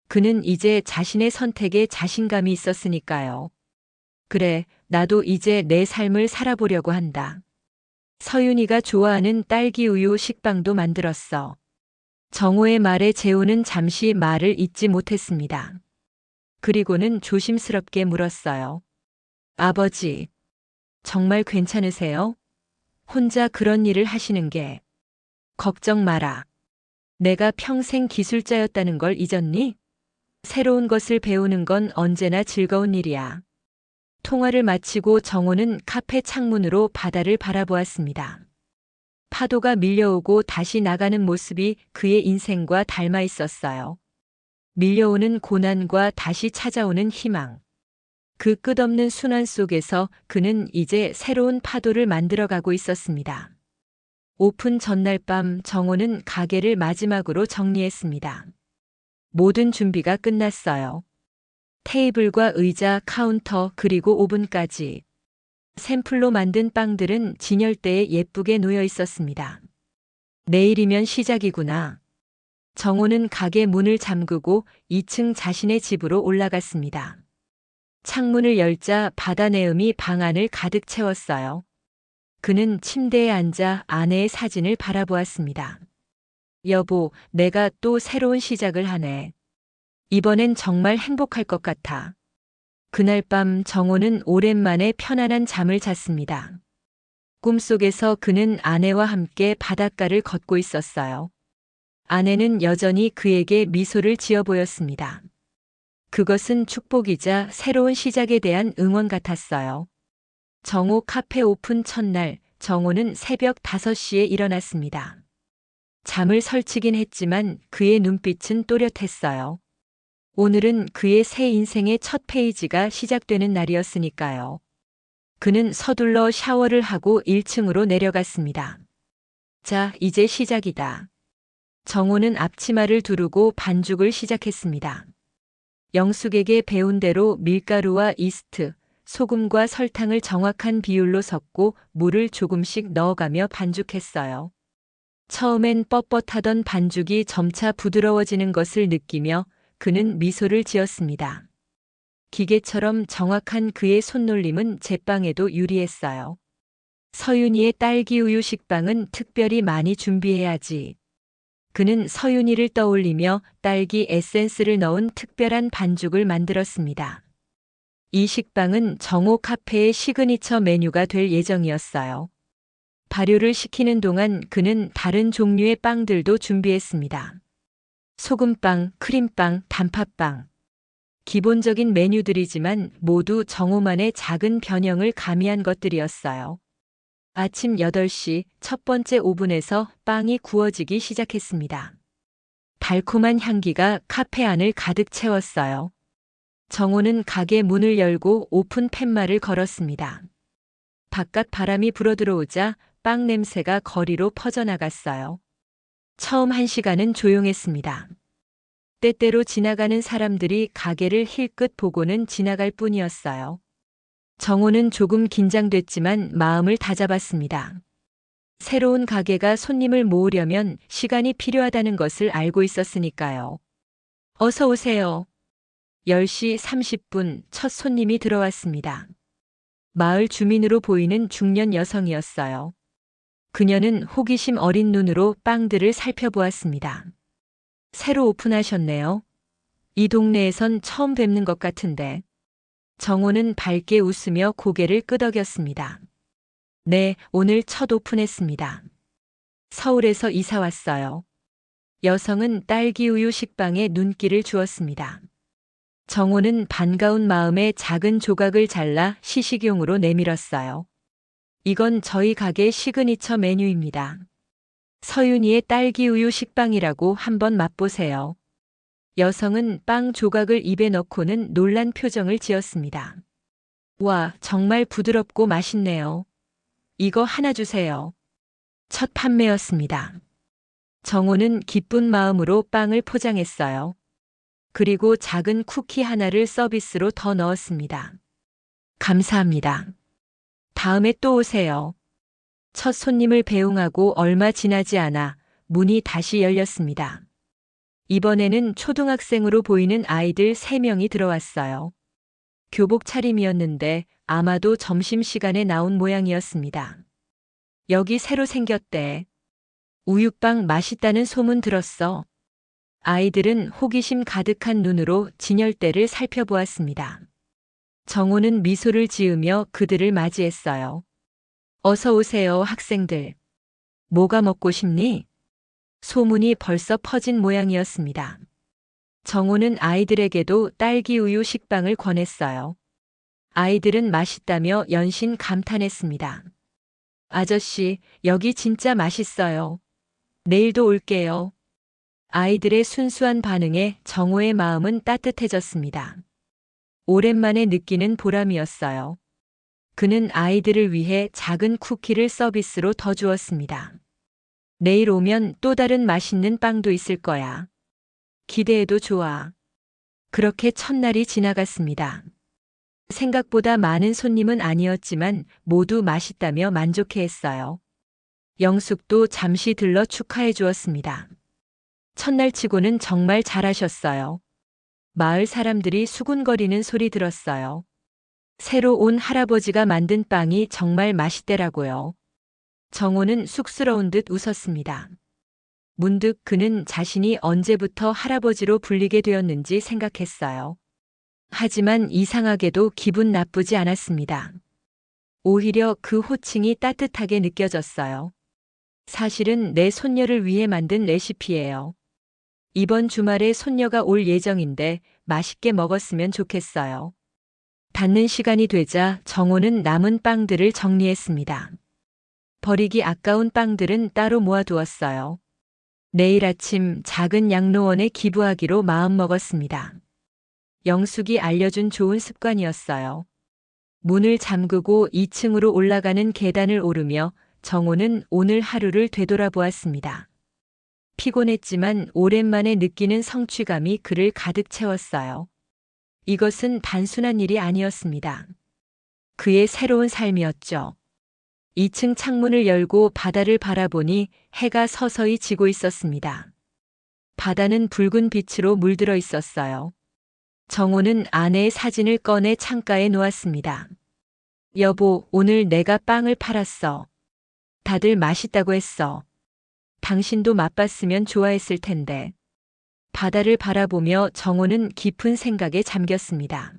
그는 이제 자신의 선택에 자신감이 있었으니까요. 그래, 나도 이제 내 삶을 살아보려고 한다. 서윤이가 좋아하는 딸기 우유 식빵도 만들었어. 정호의 말에 재우는 잠시 말을 잇지 못했습니다. 그리고는 조심스럽게 물었어요. 아버지, 정말 괜찮으세요? 혼자 그런 일을 하시는 게. 걱정 마라. 내가 평생 기술자였다는 걸 잊었니? 새로운 것을 배우는 건 언제나 즐거운 일이야. 통화를 마치고 정호는 카페 창문으로 바다를 바라보았습니다. 파도가 밀려오고 다시 나가는 모습이 그의 인생과 닮아 있었어요. 밀려오는 고난과 다시 찾아오는 희망. 그 끝없는 순환 속에서 그는 이제 새로운 파도를 만들어가고 있었습니다. 오픈 전날 밤 정호는 가게를 마지막으로 정리했습니다. 모든 준비가 끝났어요. 테이블과 의자, 카운터, 그리고 오븐까지. 샘플로 만든 빵들은 진열대에 예쁘게 놓여 있었습니다. 내일이면 시작이구나. 정호는 가게 문을 잠그고 2층 자신의 집으로 올라갔습니다. 창문을 열자 바다 내음이 방 안을 가득 채웠어요. 그는 침대에 앉아 아내의 사진을 바라보았습니다. 여보, 내가 또 새로운 시작을 하네. 이번엔 정말 행복할 것 같아. 그날 밤 정호는 오랜만에 편안한 잠을 잤습니다. 꿈속에서 그는 아내와 함께 바닷가를 걷고 있었어요. 아내는 여전히 그에게 미소를 지어 보였습니다. 그것은 축복이자 새로운 시작에 대한 응원 같았어요. 정호 카페 오픈 첫날, 정호는 새벽 5시에 일어났습니다. 잠을 설치긴 했지만 그의 눈빛은 또렷했어요. 오늘은 그의 새 인생의 첫 페이지가 시작되는 날이었으니까요. 그는 서둘러 샤워를 하고 1층으로 내려갔습니다. 자, 이제 시작이다. 정호는 앞치마를 두르고 반죽을 시작했습니다. 영숙에게 배운 대로 밀가루와 이스트, 소금과 설탕을 정확한 비율로 섞고 물을 조금씩 넣어가며 반죽했어요. 처음엔 뻣뻣하던 반죽이 점차 부드러워지는 것을 느끼며 그는 미소를 지었습니다. 기계처럼 정확한 그의 손놀림은 제빵에도 유리했어요. 서윤이의 딸기 우유 식빵은 특별히 많이 준비해야지. 그는 서윤이를 떠올리며 딸기 에센스를 넣은 특별한 반죽을 만들었습니다. 이 식빵은 정호 카페의 시그니처 메뉴가 될 예정이었어요. 발효를 시키는 동안 그는 다른 종류의 빵들도 준비했습니다. 소금빵, 크림빵, 단팥빵. 기본적인 메뉴들이지만 모두 정호만의 작은 변형을 가미한 것들이었어요. 아침 8시 첫 번째 오븐에서 빵이 구워지기 시작했습니다. 달콤한 향기가 카페 안을 가득 채웠어요. 정호는 가게 문을 열고 오픈 팻말을 걸었습니다. 바깥 바람이 불어들어오자 빵 냄새가 거리로 퍼져나갔어요. 처음 1시간은 조용했습니다. 때때로 지나가는 사람들이 가게를 힐끗 보고는 지나갈 뿐이었어요. 정호는 조금 긴장됐지만 마음을 다잡았습니다. 새로운 가게가 손님을 모으려면 시간이 필요하다는 것을 알고 있었으니까요. 어서 오세요. 10시 30분 첫 손님이 들어왔습니다. 마을 주민으로 보이는 중년 여성이었어요. 그녀는 호기심 어린 눈으로 빵들을 살펴보았습니다. 새로 오픈하셨네요. 이 동네에선 처음 뵙는 것 같은데. 정호는 밝게 웃으며 고개를 끄덕였습니다. 네, 오늘 첫 오픈했습니다. 서울에서 이사 왔어요. 여성은 딸기 우유 식빵에 눈길을 주었습니다. 정호는 반가운 마음에 작은 조각을 잘라 시식용으로 내밀었어요. 이건 저희 가게 시그니처 메뉴입니다. 서윤이의 딸기 우유 식빵이라고 한번 맛보세요. 여성은 빵 조각을 입에 넣고는 놀란 표정을 지었습니다. 와, 정말 부드럽고 맛있네요. 이거 하나 주세요. 첫 판매였습니다. 정호는 기쁜 마음으로 빵을 포장했어요. 그리고 작은 쿠키 하나를 서비스로 더 넣었습니다. 감사합니다. 다음에 또 오세요. 첫 손님을 배웅하고 얼마 지나지 않아 문이 다시 열렸습니다. 이번에는 초등학생으로 보이는 아이들 3명이 들어왔어요. 교복 차림이었는데 아마도 점심시간에 나온 모양이었습니다. 여기 새로 생겼대. 우유빵 맛있다는 소문 들었어. 아이들은 호기심 가득한 눈으로 진열대를 살펴보았습니다. 정호는 미소를 지으며 그들을 맞이했어요. 어서 오세요, 학생들. 뭐가 먹고 싶니? 소문이 벌써 퍼진 모양이었습니다. 정호는 아이들에게도 딸기 우유 식빵을 권했어요. 아이들은 맛있다며 연신 감탄했습니다. 아저씨, 여기 진짜 맛있어요. 내일도 올게요. 아이들의 순수한 반응에 정호의 마음은 따뜻해졌습니다. 오랜만에 느끼는 보람이었어요. 그는 아이들을 위해 작은 쿠키를 서비스로 더 주었습니다. 내일 오면 또 다른 맛있는 빵도 있을 거야. 기대해도 좋아. 그렇게 첫날이 지나갔습니다. 생각보다 많은 손님은 아니었지만 모두 맛있다며 만족해했어요. 영숙도 잠시 들러 축하해 주었습니다. 첫날 치고는 정말 잘하셨어요. 마을 사람들이 수군거리는 소리 들었어요. 새로 온 할아버지가 만든 빵이 정말 맛있대라고요. 정호는 쑥스러운 듯 웃었습니다. 문득 그는 자신이 언제부터 할아버지로 불리게 되었는지 생각했어요. 하지만 이상하게도 기분 나쁘지 않았습니다. 오히려 그 호칭이 따뜻하게 느껴졌어요. 사실은 내 손녀를 위해 만든 레시피예요. 이번 주말에 손녀가 올 예정인데 맛있게 먹었으면 좋겠어요. 닫는 시간이 되자 정호는 남은 빵들을 정리했습니다. 버리기 아까운 빵들은 따로 모아두었어요. 내일 아침 작은 양로원에 기부하기로 마음먹었습니다. 영숙이 알려준 좋은 습관이었어요. 문을 잠그고 2층으로 올라가는 계단을 오르며 정호는 오늘 하루를 되돌아보았습니다. 피곤했지만 오랜만에 느끼는 성취감이 그를 가득 채웠어요. 이것은 단순한 일이 아니었습니다. 그의 새로운 삶이었죠. 2층 창문을 열고 바다를 바라보니 해가 서서히 지고 있었습니다. 바다는 붉은 빛으로 물들어 있었어요. 정호는 아내의 사진을 꺼내 창가에 놓았습니다. 여보, 오늘 내가 빵을 팔았어. 다들 맛있다고 했어. 당신도 맛봤으면 좋아했을 텐데. 바다를 바라보며 정호는 깊은 생각에 잠겼습니다.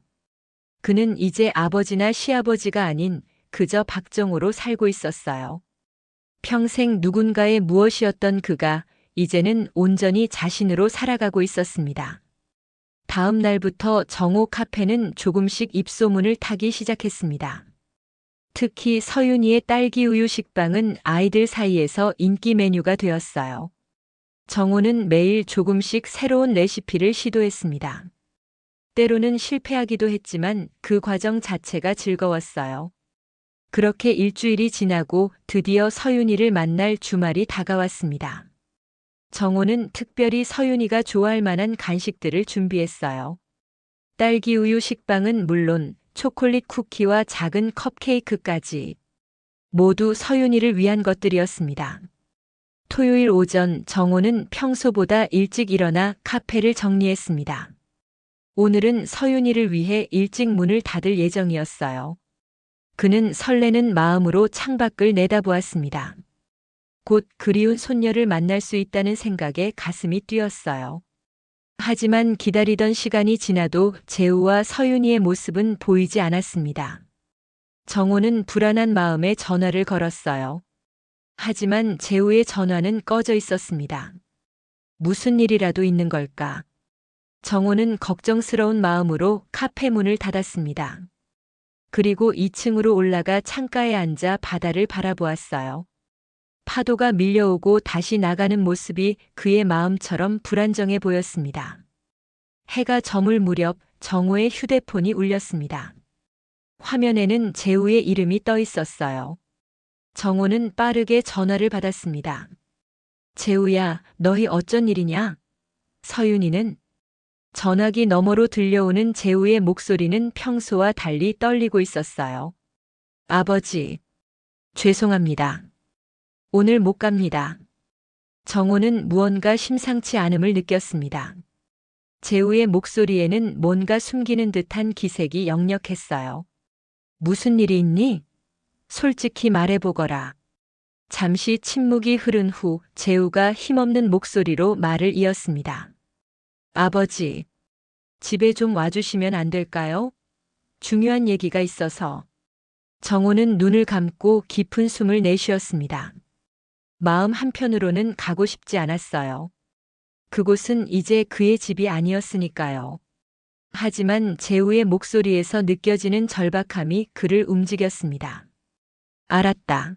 그는 이제 아버지나 시아버지가 아닌 그저 박정호로 살고 있었어요. 평생 누군가의 무엇이었던 그가 이제는 온전히 자신으로 살아가고 있었습니다. 다음 날부터 정호 카페는 조금씩 입소문을 타기 시작했습니다. 특히 서윤이의 딸기 우유 식빵은 아이들 사이에서 인기 메뉴가 되었어요. 정호는 매일 조금씩 새로운 레시피를 시도했습니다. 때로는 실패하기도 했지만 그 과정 자체가 즐거웠어요. 그렇게 일주일이 지나고 드디어 서윤이를 만날 주말이 다가왔습니다. 정호는 특별히 서윤이가 좋아할 만한 간식들을 준비했어요. 딸기 우유 식빵은 물론 초콜릿 쿠키와 작은 컵케이크까지 모두 서윤이를 위한 것들이었습니다. 토요일 오전 정호는 평소보다 일찍 일어나 카페를 정리했습니다. 오늘은 서윤이를 위해 일찍 문을 닫을 예정이었어요. 그는 설레는 마음으로 창밖을 내다보았습니다. 곧 그리운 손녀를 만날 수 있다는 생각에 가슴이 뛰었어요. 하지만 기다리던 시간이 지나도 재우와 서윤이의 모습은 보이지 않았습니다. 정호는 불안한 마음에 전화를 걸었어요. 하지만 재우의 전화는 꺼져 있었습니다. 무슨 일이라도 있는 걸까? 정호는 걱정스러운 마음으로 카페 문을 닫았습니다. 그리고 2층으로 올라가 창가에 앉아 바다를 바라보았어요. 파도가 밀려오고 다시 나가는 모습이 그의 마음처럼 불안정해 보였습니다. 해가 저물 무렵 정호의 휴대폰이 울렸습니다. 화면에는 재우의 이름이 떠 있었어요. 정호는 빠르게 전화를 받았습니다. 재우야, 너희 어쩐 일이냐? 서윤이는? 전화기 너머로 들려오는 재우의 목소리는 평소와 달리 떨리고 있었어요. 아버지, 죄송합니다. 오늘 못 갑니다. 정호는 무언가 심상치 않음을 느꼈습니다. 재우의 목소리에는 뭔가 숨기는 듯한 기색이 역력했어요. 무슨 일이 있니? 솔직히 말해보거라. 잠시 침묵이 흐른 후 재우가 힘없는 목소리로 말을 이었습니다. 아버지, 집에 좀 와주시면 안 될까요? 중요한 얘기가 있어서. 정호는 눈을 감고 깊은 숨을 내쉬었습니다. 마음 한편으로는 가고 싶지 않았어요. 그곳은 이제 그의 집이 아니었으니까요. 하지만 재우의 목소리에서 느껴지는 절박함이 그를 움직였습니다. 알았다.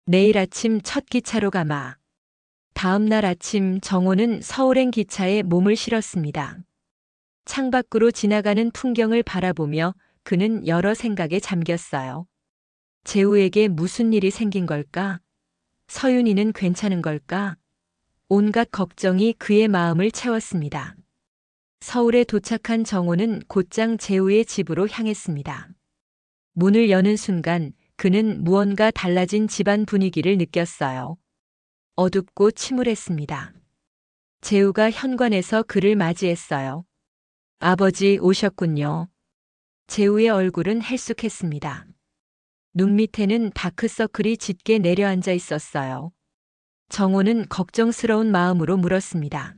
내일 아침 첫 기차로 가마. 다음 날 아침 정호는 서울행 기차에 몸을 실었습니다. 창밖으로 지나가는 풍경을 바라보며 그는 여러 생각에 잠겼어요. 재우에게 무슨 일이 생긴 걸까? 서윤이는 괜찮은 걸까? 온갖 걱정이 그의 마음을 채웠습니다. 서울에 도착한 정호는 곧장 재우의 집으로 향했습니다. 문을 여는 순간 그는 무언가 달라진 집안 분위기를 느꼈어요. 어둡고 침울했습니다. 재우가 현관에서 그를 맞이했어요. 아버지 오셨군요. 재우의 얼굴은 헬쑥했습니다. 눈 밑에는 다크서클이 짙게 내려앉아 있었어요. 정호는 걱정스러운 마음으로 물었습니다.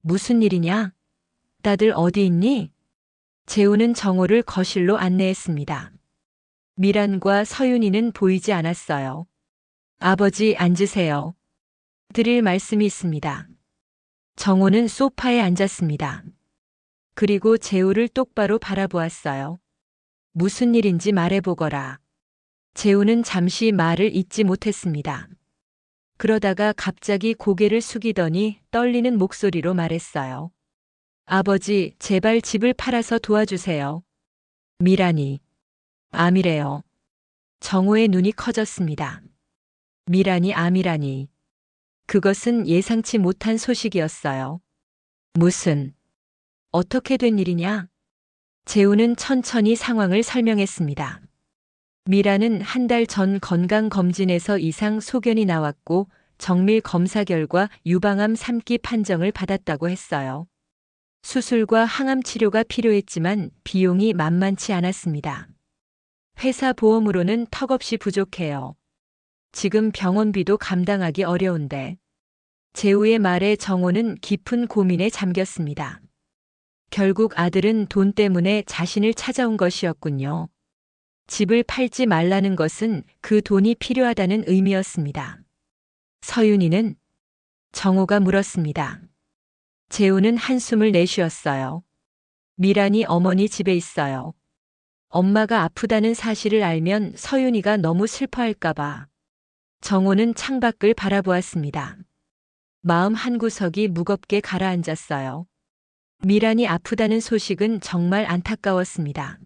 무슨 일이냐? 다들 어디 있니? 재우는 정호를 거실로 안내했습니다. 미란과 서윤이는 보이지 않았어요. 아버지 앉으세요. 드릴 말씀이 있습니다. 정호는 소파에 앉았습니다. 그리고 재우를 똑바로 바라보았어요. 무슨 일인지 말해보거라. 재우는 잠시 말을 잇지 못했습니다. 그러다가 갑자기 고개를 숙이더니 떨리는 목소리로 말했어요. 아버지, 제발 집을 팔아서 도와주세요. 미란이. 암이래요. 정호의 눈이 커졌습니다. 미란이 암이라니. 그것은 예상치 못한 소식이었어요. 무슨, 어떻게 된 일이냐? 재우는 천천히 상황을 설명했습니다. 미라는 한 달 전 건강검진에서 이상 소견이 나왔고 정밀 검사 결과 유방암 3기 판정을 받았다고 했어요. 수술과 항암 치료가 필요했지만 비용이 만만치 않았습니다. 회사 보험으로는 턱없이 부족해요. 지금 병원비도 감당하기 어려운데. 재우의 말에 정호는 깊은 고민에 잠겼습니다. 결국 아들은 돈 때문에 자신을 찾아온 것이었군요. 집을 팔지 말라는 것은 그 돈이 필요하다는 의미였습니다. 서윤이는? 정호가 물었습니다. 재우는 한숨을 내쉬었어요. 미란이 어머니 집에 있어요. 엄마가 아프다는 사실을 알면 서윤이가 너무 슬퍼할까봐. 정호는 창밖을 바라보았습니다. 마음 한구석이 무겁게 가라앉았어요. 미란이 아프다는 소식은 정말 안타까웠습니다.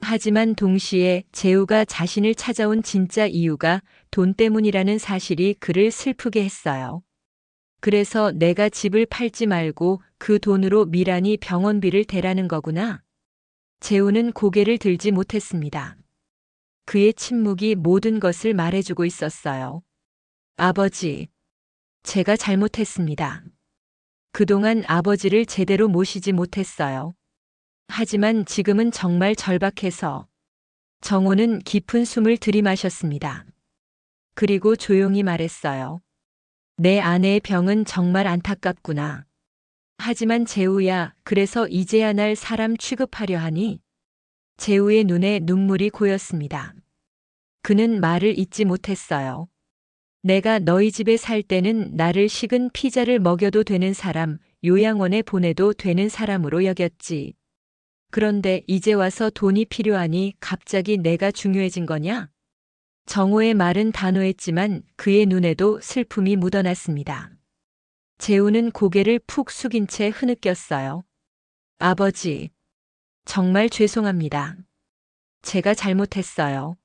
하지만 동시에 재우가 자신을 찾아온 진짜 이유가 돈 때문이라는 사실이 그를 슬프게 했어요. 그래서 내가 집을 팔지 말고 그 돈으로 미란이 병원비를 대라는 거구나. 재우는 고개를 들지 못했습니다. 그의 침묵이 모든 것을 말해주고 있었어요. 아버지, 제가 잘못했습니다. 그동안 아버지를 제대로 모시지 못했어요. 하지만 지금은 정말 절박해서. 정호는 깊은 숨을 들이마셨습니다. 그리고 조용히 말했어요. 내 아내의 병은 정말 안타깝구나. 하지만 재우야, 그래서 이제야 날 사람 취급하려 하니? 재우의 눈에 눈물이 고였습니다. 그는 말을 잇지 못했어요. 내가 너희 집에 살 때는 나를 식은 피자를 먹여도 되는 사람, 요양원에 보내도 되는 사람으로 여겼지. 그런데 이제 와서 돈이 필요하니 갑자기 내가 중요해진 거냐? 정호의 말은 단호했지만 그의 눈에도 슬픔이 묻어났습니다. 재우는 고개를 푹 숙인 채 흐느꼈어요. 아버지, 정말 죄송합니다. 제가 잘못했어요.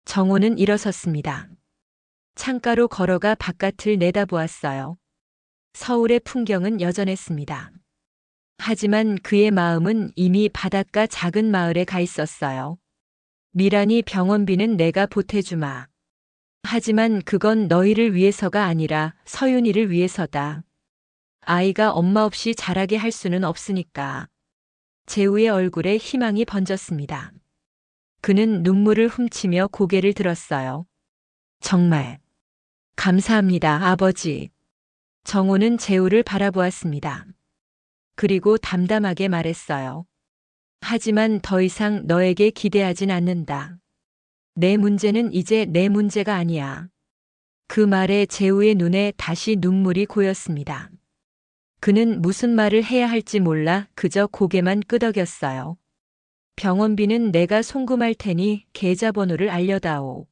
정호는 일어섰습니다. 창가로 걸어가 바깥을 내다보았어요. 서울의 풍경은 여전했습니다. 하지만 그의 마음은 이미 바닷가 작은 마을에 가 있었어요. 미란이 병원비는 내가 보태주마. 하지만 그건 너희를 위해서가 아니라 서윤이를 위해서다. 아이가 엄마 없이 자라게 할 수는 없으니까. 재우의 얼굴에 희망이 번졌습니다. 그는 눈물을 훔치며 고개를 들었어요. 정말 감사합니다, 아버지. 정호는 재우를 바라보았습니다. 그리고 담담하게 말했어요. 하지만 더 이상 너에게 기대하진 않는다. 내 문제는 이제 내 문제가 아니야. 그 말에 재우의 눈에 다시 눈물이 고였습니다. 그는 무슨 말을 해야 할지 몰라 그저 고개만 끄덕였어요. 병원비는 내가 송금할 테니 계좌번호를 알려다오.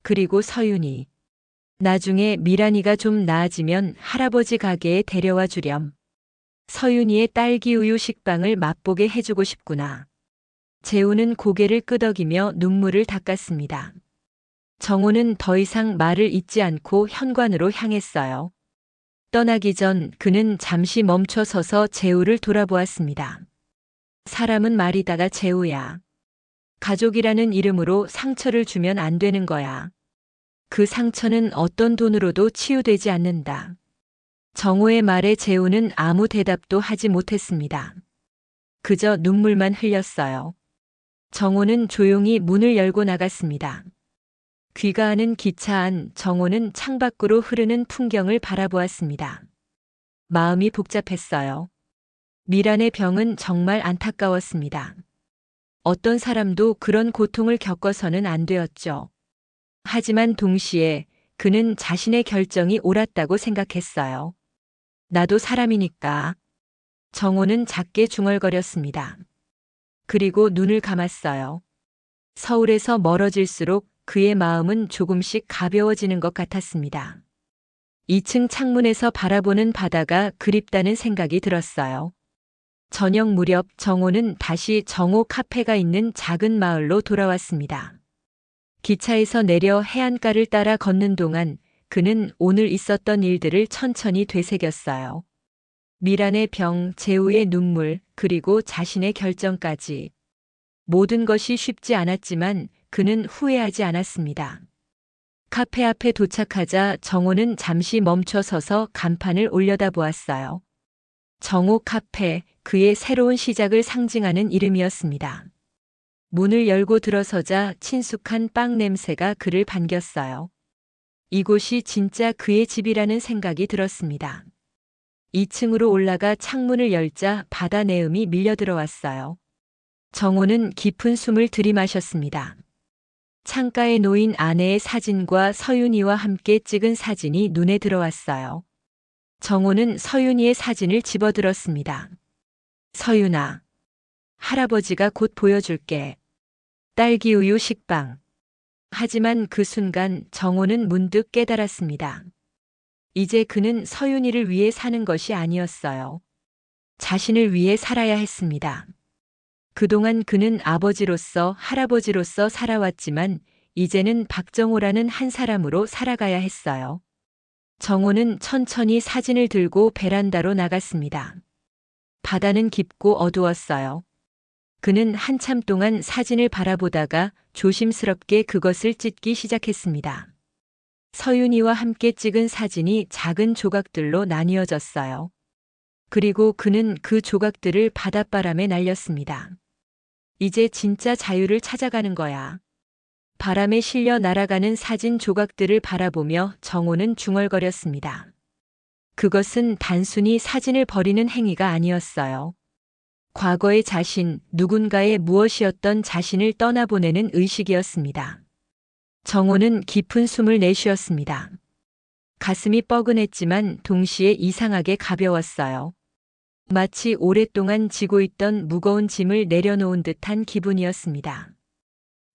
그리고 서윤이. 나중에 미란이가 좀 나아지면 할아버지 가게에 데려와 주렴. 서윤이의 딸기우유 식빵을 맛보게 해주고 싶구나. 재우는 고개를 끄덕이며 눈물을 닦았습니다. 정호는 더 이상 말을 잇지 않고 현관으로 향했어요. 떠나기 전 그는 잠시 멈춰 서서 재우를 돌아보았습니다. 사람은 말이다가 재우야. 가족이라는 이름으로 상처를 주면 안 되는 거야. 그 상처는 어떤 돈으로도 치유되지 않는다. 정호의 말에 재우는 아무 대답도 하지 못했습니다. 그저 눈물만 흘렸어요. 정호는 조용히 문을 열고 나갔습니다. 귀가하는 기차 안 정호는 창밖으로 흐르는 풍경을 바라보았습니다. 마음이 복잡했어요. 미란의 병은 정말 안타까웠습니다. 어떤 사람도 그런 고통을 겪어서는 안 되었죠. 하지만 동시에 그는 자신의 결정이 옳았다고 생각했어요. 나도 사람이니까. 정호는 작게 중얼거렸습니다. 그리고 눈을 감았어요. 서울에서 멀어질수록 그의 마음은 조금씩 가벼워지는 것 같았습니다. 2층 창문에서 바라보는 바다가 그립다는 생각이 들었어요. 저녁 무렵 정호는 다시 정호 카페가 있는 작은 마을로 돌아왔습니다. 기차에서 내려 해안가를 따라 걷는 동안 그는 오늘 있었던 일들을 천천히 되새겼어요. 미란의 병, 재우의 눈물, 그리고 자신의 결정까지. 모든 것이 쉽지 않았지만 그는 후회하지 않았습니다. 카페 앞에 도착하자 정호는 잠시 멈춰 서서 간판을 올려다보았어요. 정호 카페, 그의 새로운 시작을 상징하는 이름이었습니다. 문을 열고 들어서자 친숙한 빵 냄새가 그를 반겼어요. 이곳이 진짜 그의 집이라는 생각이 들었습니다. 2층으로 올라가 창문을 열자 바다 내음이 밀려들어왔어요. 정호는 깊은 숨을 들이마셨습니다. 창가에 놓인 아내의 사진과 서윤이와 함께 찍은 사진이 눈에 들어왔어요. 정호는 서윤이의 사진을 집어들었습니다. 서윤아, 할아버지가 곧 보여줄게. 딸기 우유 식빵. 하지만 그 순간 정호는 문득 깨달았습니다. 이제 그는 서윤이를 위해 사는 것이 아니었어요. 자신을 위해 살아야 했습니다. 그동안 그는 아버지로서 할아버지로서 살아왔지만 이제는 박정호라는 한 사람으로 살아가야 했어요. 정호는 천천히 사진을 들고 베란다로 나갔습니다. 바다는 깊고 어두웠어요. 그는 한참 동안 사진을 바라보다가 조심스럽게 그것을 찢기 시작했습니다. 서윤이와 함께 찍은 사진이 작은 조각들로 나뉘어졌어요. 그리고 그는 그 조각들을 바닷바람에 날렸습니다. 이제 진짜 자유를 찾아가는 거야. 바람에 실려 날아가는 사진 조각들을 바라보며 정호는 중얼거렸습니다. 그것은 단순히 사진을 버리는 행위가 아니었어요. 과거의 자신, 누군가의 무엇이었던 자신을 떠나보내는 의식이었습니다. 정호는 깊은 숨을 내쉬었습니다. 가슴이 뻐근했지만 동시에 이상하게 가벼웠어요. 마치 오랫동안 지고 있던 무거운 짐을 내려놓은 듯한 기분이었습니다.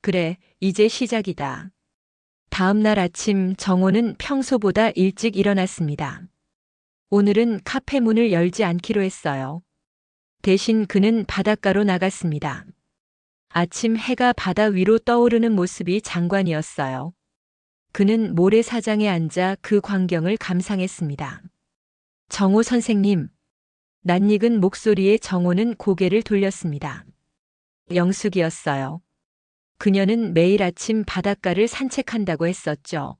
그래, 이제 시작이다. 다음 날 아침 정호는 평소보다 일찍 일어났습니다. 오늘은 카페 문을 열지 않기로 했어요. 대신 그는 바닷가로 나갔습니다. 아침 해가 바다 위로 떠오르는 모습이 장관이었어요. 그는 모래사장에 앉아 그 광경을 감상했습니다. 정호 선생님. 낯익은 목소리에 정호는 고개를 돌렸습니다. 영숙이었어요. 그녀는 매일 아침 바닷가를 산책한다고 했었죠.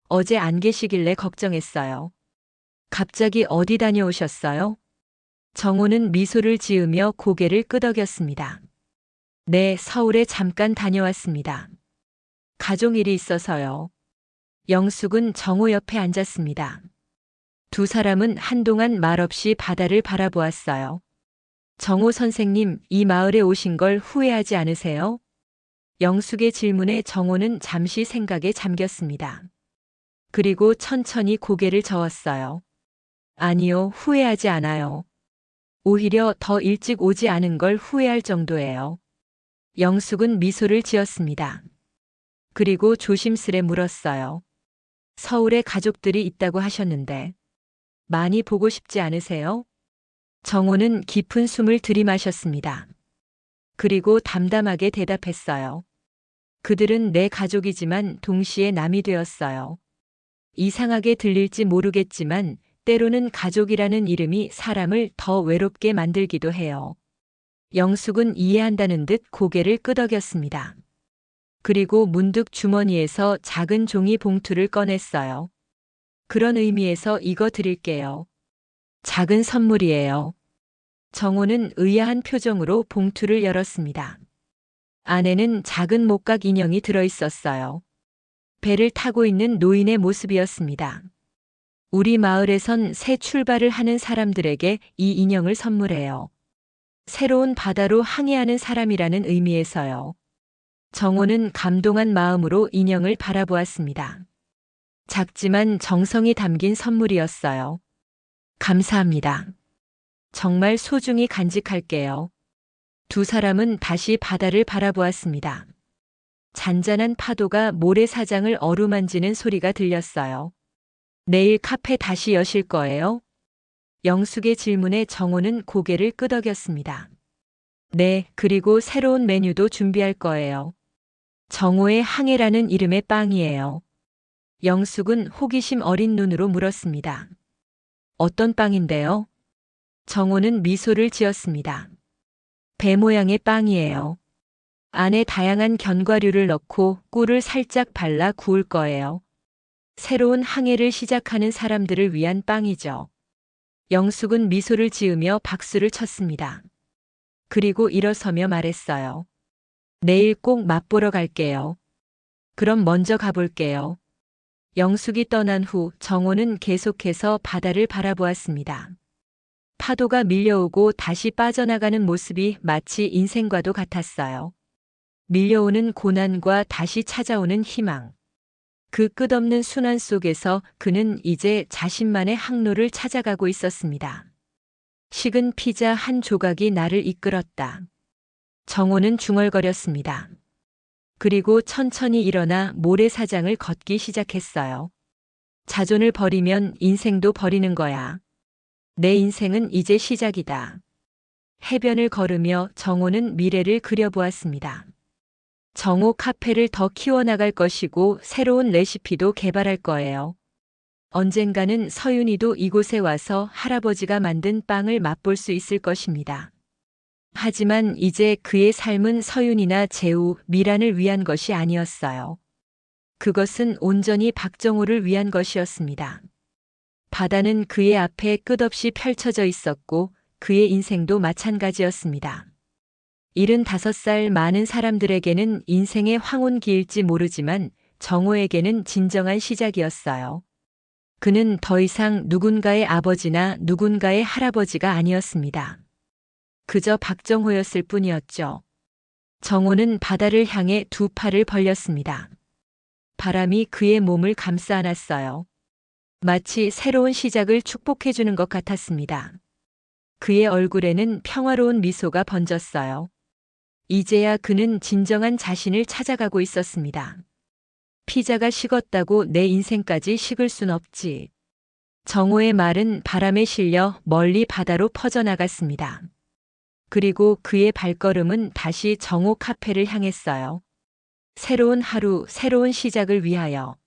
어제 안 계시길래 걱정했어요. 갑자기 어디 다녀오셨어요? 정호는 미소를 지으며 고개를 끄덕였습니다. 네, 서울에 잠깐 다녀왔습니다. 가족 일이 있어서요. 영숙은 정호 옆에 앉았습니다. 두 사람은 한동안 말없이 바다를 바라보았어요. 정호 선생님, 이 마을에 오신 걸 후회하지 않으세요? 영숙의 질문에 정호는 잠시 생각에 잠겼습니다. 그리고 천천히 고개를 저었어요. 아니요, 후회하지 않아요. 오히려 더 일찍 오지 않은 걸 후회할 정도예요. 영숙은 미소를 지었습니다. 그리고 조심스레 물었어요. 서울에 가족들이 있다고 하셨는데 많이 보고 싶지 않으세요? 정호는 깊은 숨을 들이마셨습니다. 그리고 담담하게 대답했어요. 그들은 내 가족이지만 동시에 남이 되었어요. 이상하게 들릴지 모르겠지만 때로는 가족이라는 이름이 사람을 더 외롭게 만들기도 해요. 영숙은 이해한다는 듯 고개를 끄덕였습니다. 그리고 문득 주머니에서 작은 종이 봉투를 꺼냈어요. 그런 의미에서 이거 드릴게요. 작은 선물이에요. 정호는 의아한 표정으로 봉투를 열었습니다. 안에는 작은 목각 인형이 들어있었어요. 배를 타고 있는 노인의 모습이었습니다. 우리 마을에선 새 출발을 하는 사람들에게 이 인형을 선물해요. 새로운 바다로 항해하는 사람이라는 의미에서요. 정호는 감동한 마음으로 인형을 바라보았습니다. 작지만 정성이 담긴 선물이었어요. 감사합니다. 정말 소중히 간직할게요. 두 사람은 다시 바다를 바라보았습니다. 잔잔한 파도가 모래사장을 어루만지는 소리가 들렸어요. 내일 카페 다시 여실 거예요? 영숙의 질문에 정호는 고개를 끄덕였습니다. 네, 그리고 새로운 메뉴도 준비할 거예요. 정호의 항해라는 이름의 빵이에요. 영숙은 호기심 어린 눈으로 물었습니다. 어떤 빵인데요? 정호는 미소를 지었습니다. 배 모양의 빵이에요. 안에 다양한 견과류를 넣고 꿀을 살짝 발라 구울 거예요. 새로운 항해를 시작하는 사람들을 위한 빵이죠. 영숙은 미소를 지으며 박수를 쳤습니다. 그리고 일어서며 말했어요. 내일 꼭 맛보러 갈게요. 그럼 먼저 가볼게요. 영숙이 떠난 후 정호는 계속해서 바다를 바라보았습니다. 파도가 밀려오고 다시 빠져나가는 모습이 마치 인생과도 같았어요. 밀려오는 고난과 다시 찾아오는 희망. 그 끝없는 순환 속에서 그는 이제 자신만의 항로를 찾아가고 있었습니다. 식은 피자 한 조각이 나를 이끌었다. 정호는 중얼거렸습니다. 그리고 천천히 일어나 모래사장을 걷기 시작했어요. 자존을 버리면 인생도 버리는 거야. 내 인생은 이제 시작이다. 해변을 걸으며 정호는 미래를 그려보았습니다. 정호 카페를 더 키워나갈 것이고 새로운 레시피도 개발할 거예요. 언젠가는 서윤이도 이곳에 와서 할아버지가 만든 빵을 맛볼 수 있을 것입니다. 하지만 이제 그의 삶은 서윤이나 재우, 미란을 위한 것이 아니었어요. 그것은 온전히 박정호를 위한 것이었습니다. 바다는 그의 앞에 끝없이 펼쳐져 있었고 그의 인생도 마찬가지였습니다. 75살 많은 사람들에게는 인생의 황혼기일지 모르지만 정호에게는 진정한 시작이었어요. 그는 더 이상 누군가의 아버지나 누군가의 할아버지가 아니었습니다. 그저 박정호였을 뿐이었죠. 정호는 바다를 향해 두 팔을 벌렸습니다. 바람이 그의 몸을 감싸 안았어요. 마치 새로운 시작을 축복해주는 것 같았습니다. 그의 얼굴에는 평화로운 미소가 번졌어요. 이제야 그는 진정한 자신을 찾아가고 있었습니다. 피자가 식었다고 내 인생까지 식을 순 없지. 정호의 말은 바람에 실려 멀리 바다로 퍼져나갔습니다. 그리고 그의 발걸음은 다시 정호 카페를 향했어요. 새로운 하루, 새로운 시작을 위하여.